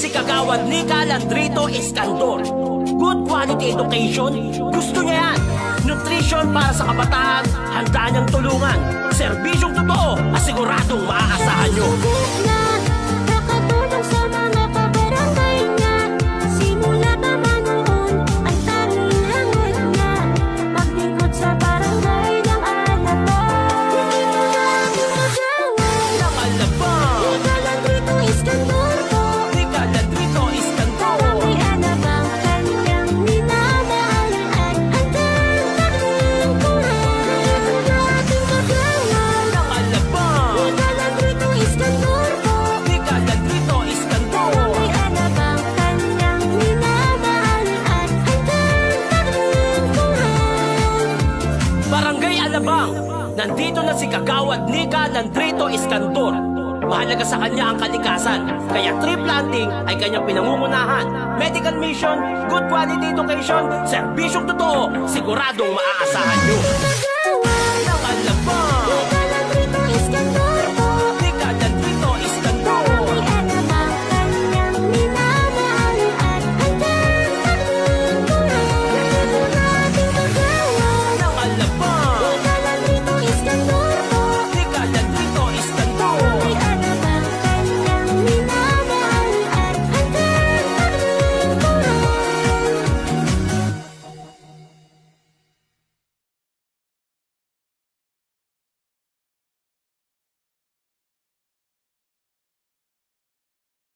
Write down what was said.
si Kagawad Nika Landrito Escandor. Good quality education, gusto niya yan. Nutrition para sa kabataan, handa niyang tulungan. Serbisyong totoo, asiguradong maaasahan niyo. Nakatulong sa mga kabarangay niya. Simula pa man noon, ang tanging hangat niya. Maglingkod sa barangay ng Alabang. Ng Alabang, Nika Landrito Escandor po. Nika Landrito Escandor. Barangay Alabang, kanyang minamahal at handang taglingkuran. Dating kagawad Ng Alabang, Nika Landrito Escandor po. Nika Landrito Escandor. Barangay Alabang, kanyang minamahal at handang taglingkuran. Barangay Alabang, nandito na si Kagawad Nika Landrito Escandor. Mahalaga sa kanya ang kalikasan, kaya tree planting ay kanyang pinangungunahan. Medical mission, good quality education, serbisyong totoo, siguradong maaasahan nyo.